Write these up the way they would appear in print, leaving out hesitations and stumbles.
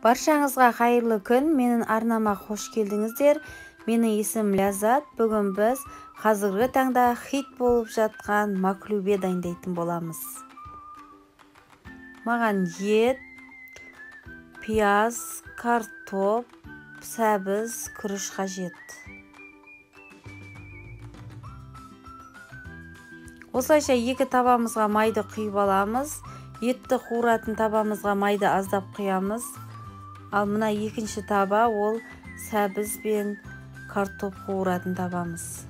Баршаңызға қайырлы күн, менің арнама қош келдіңіздер. Менің есімім Ляззат. Бүгін біз қазіргі таңда хит болып жатқан маклюбе дайындайтын боламыз. Маған ет, пияз, картоп, сәбіз, күріш қажет. Осылайша екі табамызға майды құйып аламыз. Етті қуыратын табамызға майды аздап құямыз. Ал мына екінші таба ол сәбіз бен картоп қуыратын табамыз.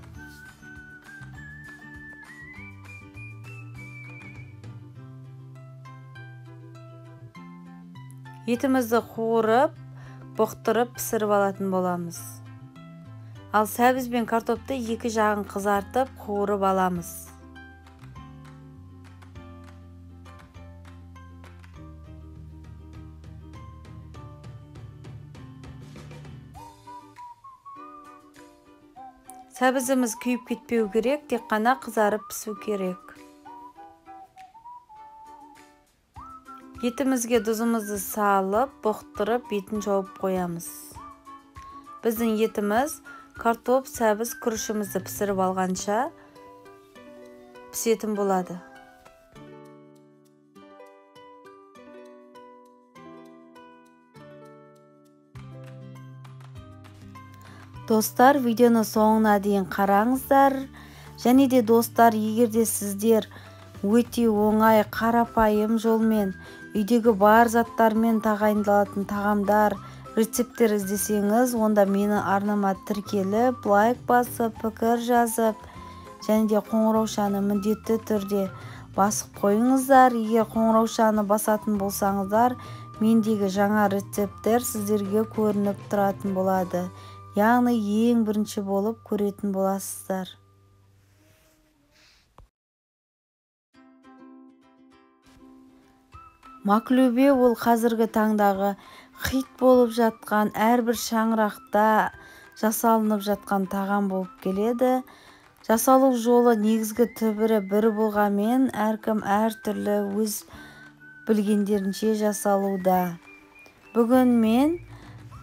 Етімізді қуырып, бұқтырып, пісіріп алатын боламыз. Ал сәбіз бен картопты екі жағын қызартып, қуырып аламыз. Сәбізіміз күйіп кетпеу керек, тек қана қызарып пісу керек. Етімізге тұзымызды салып, бұқтырып, бетін жауып қоямыз. Біздің етіміз картоп, сәбіз, күрішімізді пісіріп алғанша пісетін болады. Достар, видеоны соңына дейін қараңыздар. Және де достар, егерде сіздер өте оңай, қарапайым жолмен үйдегі бар заттармен тағайындалатын тағамдар, рецепттер іздесеңіз, онда мені арнама тіркеліп, лайк басып, пікір жазып, және де қоңыраушаны міндетті түрде басып қойыңыздар. Егер қоңыраушаны басатын болсаңыздар, мендегі жаңа рецепттер сіздерге көрініп тұратын болады. Яғни ең бірінші болып көретін боласыздар. Маклюбе ол қазіргі таңдағы хит болып жатқан, әрбір шаңырақта жасалынып жатқан тағам болып келеді. Жасалу жолы негізгі түбірі бір болғанмен, әркім әртүрлі өз білгендерінше жасалуда. Бүгін мен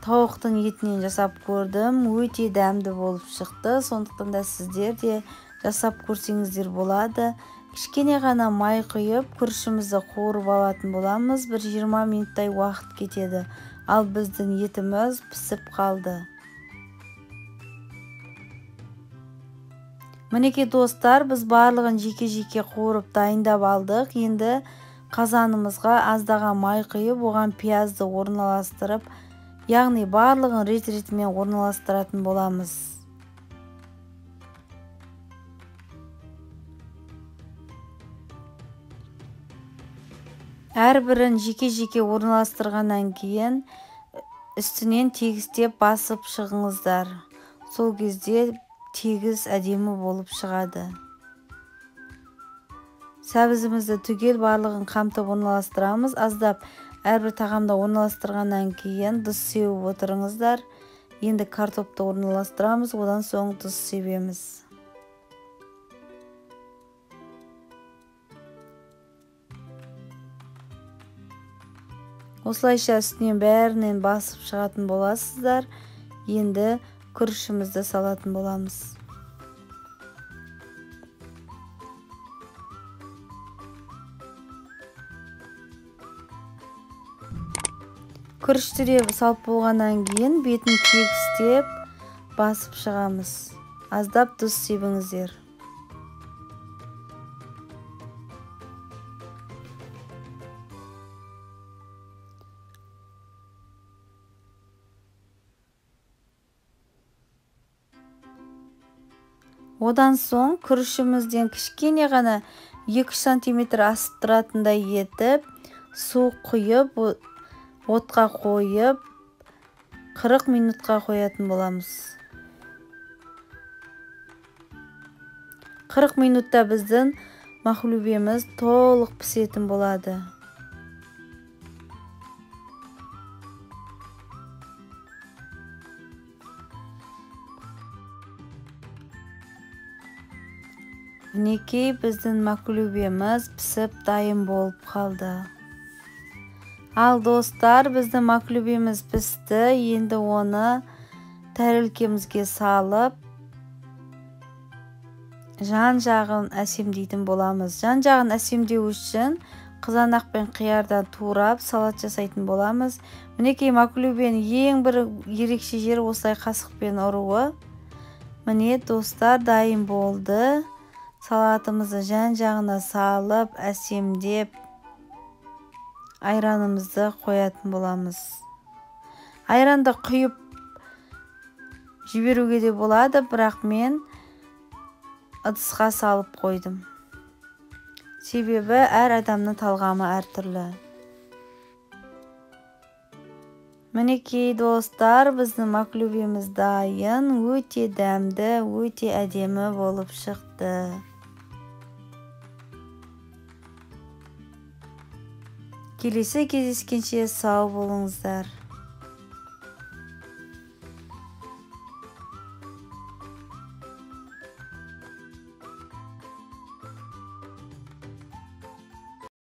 тауықтың етінен жасап көрдім, өте дәмді болып шықты. Сондықтан да сіздер де жасап көрсеңіздер болады. Кішкене ғана май құйып, күрішімізді қуырып алатын боламыз. 20 минуттай уақыт кетеді. Ал біздің етіміз пісіп қалды. Мінекей достар, біз барлығын жеке-жеке қуырып дайындап алдық. Енді қазанымызға аздаған май құйып, оған пиязды орналастырып, яғни барлығын рет-ретімен орналастыратын боламыз. Әрбірін жеке-жеке орналастырғаннан кейін үстінен тегістеп басып шығыңыздар. Сол кезде тегіс әдемі болып шығады. Сәбізімізді түгел барлығын қамтып орналастырамыз. Аздап әрбір тағамда орналастырғаннан кейін тұз сеуіп отырыңыздар. Енді картопты орналастырамыз, одан соң тұз себеміз. Осылайша үстінен бәрінен басып шығатын боласыздар. Енді күрішімізді салатын боламыз. Күрішті салып болғаннан кейін бетін тегістеп басып шығамыз. Аздап тұз себіңіздер. Одан соң күрішімізден кішкене ғана 2 см асып тұратындай етіп, су құйып, отқа қойып, 40 минутқа қоятын боламыз. 40 минутта біздің маклюбеміз толық пісетін болады. Мінекей біздің маклюбеміз пісіп дайын болып қалды. Ал достар, біздің маклюбеміз пісті. Енді оны тәрелкемізге салып, жан жағын әсемдейтін боламыз. Жан жағын әсемдеу үшін қызанақ пен қиярдан турап салат жасайтын боламыз. Мінекей маклюбенің ең бір ерекше жері осылай қасықпен ұруы. Міне достар, дайын болды. Салатымызды жан жағына салып, әсемдеп, айранымызды қоятын боламыз. Айранды құйып жіберуге де болады, бірақ мен ыдысқа салып қойдым. Себебі әр адамның талғамы әртүрлі. Мінекей достар, біздің маклюбеміз дайын, өте дәмді, өте әдемі болып шықты. Келесі кездескенше сау болыңыздар.